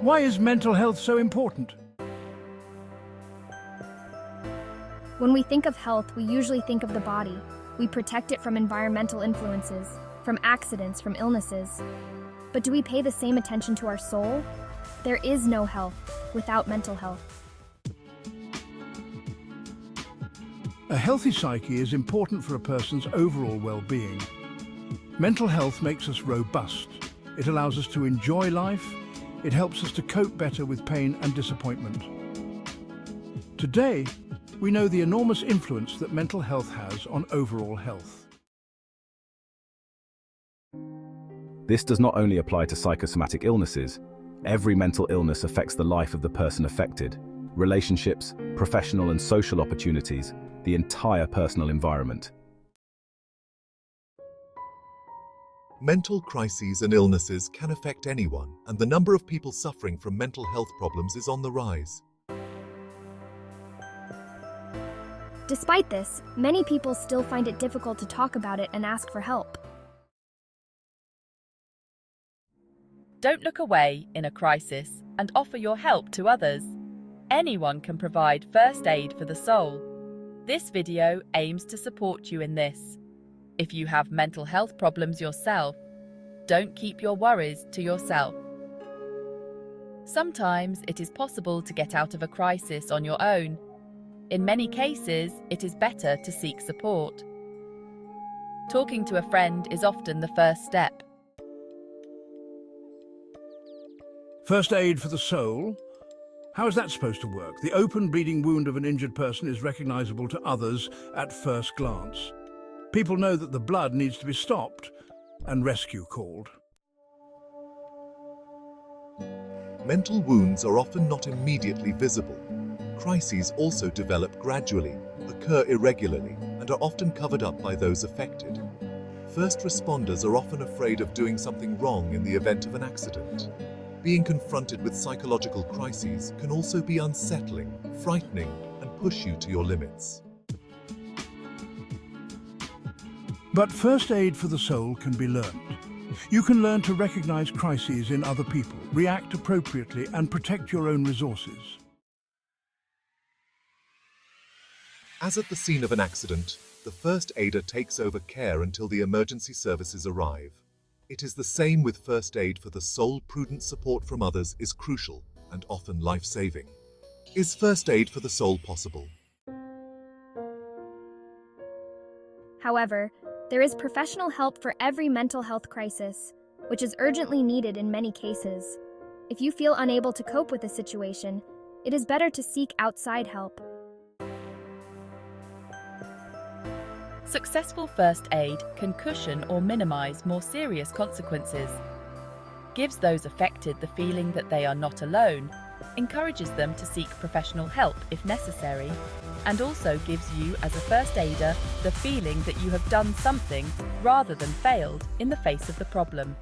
Why is mental health so important? When we think of health, we usually think of the body. We protect it from environmental influences, from accidents, from illnesses. But do we pay the same attention to our soul? There is no health without mental health. A healthy psyche is important for a person's overall well-being. Mental health makes us robust. It allows us to enjoy life. It helps us to cope better with pain and disappointment. Today, we know the enormous influence that mental health has on overall health. This does not only apply to psychosomatic illnesses. Every mental illness affects the life of the person affected, relationships, professional and social opportunities, the entire personal environment. Mental crises and illnesses can affect anyone, and the number of people suffering from mental health problems is on the rise. Despite this, many people still find it difficult to talk about it and ask for help. Don't look away in a crisis and offer your help to others. Anyone can provide first aid for the soul. This video aims to support you in this. If you have mental health problems yourself, don't keep your worries to yourself. Sometimes it is possible to get out of a crisis on your own. In many cases, it is better to seek support. Talking to a friend is often the first step. First aid for the soul? How is that supposed to work? The open bleeding wound of an injured person is recognizable to others at first glance. People know that the blood needs to be stopped and rescue called. Mental wounds are often not immediately visible. Crises also develop gradually, occur irregularly, and are often covered up by those affected. First responders are often afraid of doing something wrong in the event of an accident. Being confronted with psychological crises can also be unsettling, frightening, and push you to your limits. But first aid for the soul can be learned. You can learn to recognize crises in other people, react appropriately, and protect your own resources. As at the scene of an accident, the first aider takes over care until the emergency services arrive. It is the same with first aid for the soul. Prudent support from others is crucial and often life-saving. Is first aid for the soul possible? However, there is professional help for every mental health crisis, which is urgently needed in many cases. If you feel unable to cope with a situation, it is better to seek outside help. Successful first aid can cushion or minimize more serious consequences, gives those affected the feeling that they are not alone, encourages them to seek professional help if necessary, and also gives you as a first aider the feeling that you have done something rather than failed in the face of the problem.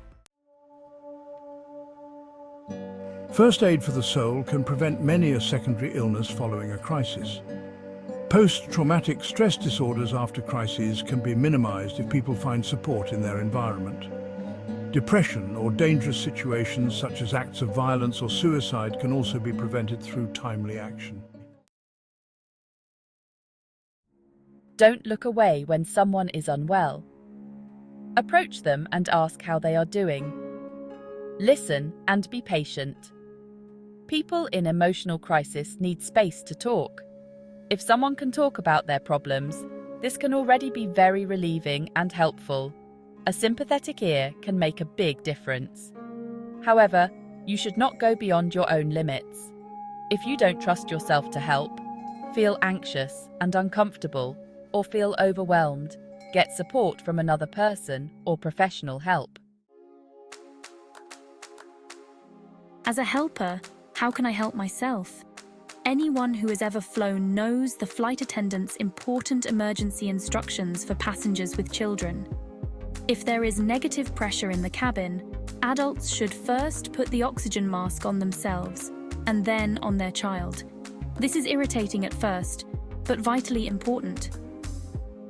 First aid for the soul can prevent many a secondary illness following a crisis. Post-traumatic stress disorders after crises can be minimized if people find support in their environment. Depression or dangerous situations such as acts of violence or suicide can also be prevented through timely action. Don't look away when someone is unwell. Approach them and ask how they are doing. Listen and be patient. People in emotional crisis need space to talk. If someone can talk about their problems, this can already be very relieving and helpful. A sympathetic ear can make a big difference. However, you should not go beyond your own limits. If you don't trust yourself to help, feel anxious and uncomfortable, or feel overwhelmed, get support from another person or professional help. As a helper, how can I help myself? Anyone who has ever flown knows the flight attendant's important emergency instructions for passengers with children. If there is negative pressure in the cabin, adults should first put the oxygen mask on themselves and then on their child. This is irritating at first, but vitally important.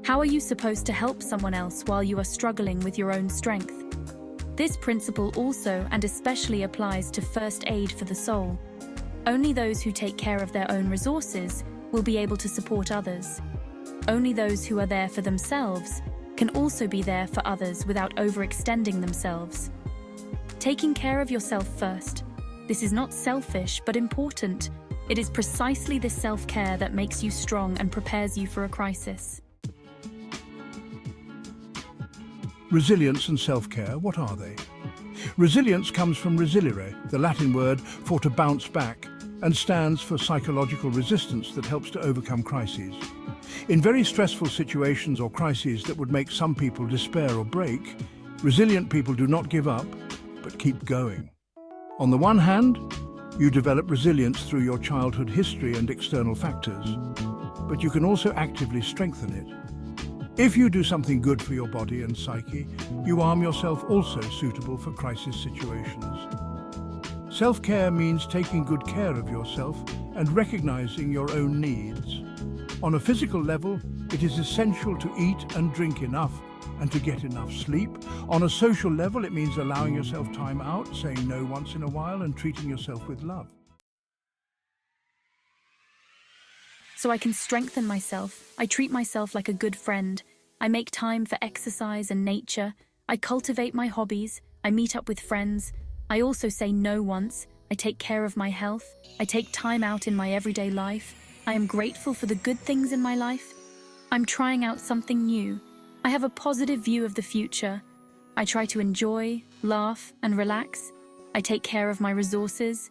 How are you supposed to help someone else while you are struggling with your own strength? This principle also and especially applies to first aid for the soul. Only those who take care of their own resources will be able to support others. Only those who are there for themselves can also be there for others without overextending themselves. Taking care of yourself first. This is not selfish, but important. It is precisely this self-care that makes you strong and prepares you for a crisis. Resilience and self-care, what are they? Resilience comes from resilire, the Latin word for to bounce back, and stands for psychological resistance that helps to overcome crises. In very stressful situations or crises that would make some people despair or break, resilient people do not give up, but keep going. On the one hand, you develop resilience through your childhood history and external factors, but you can also actively strengthen it. If you do something good for your body and psyche, you arm yourself also suitable for crisis situations. Self-care means taking good care of yourself and recognizing your own needs. On a physical level, it is essential to eat and drink enough and to get enough sleep. On a social level, it means allowing yourself time out, saying no once in a while, and treating yourself with love. So I can strengthen myself. I treat myself like a good friend. I make time for exercise and nature. I cultivate my hobbies. I meet up with friends. I also say no once. I take care of my health. I take time out in my everyday life. I am grateful for the good things in my life. I'm trying out something new. I have a positive view of the future. I try to enjoy, laugh, and relax. I take care of my resources.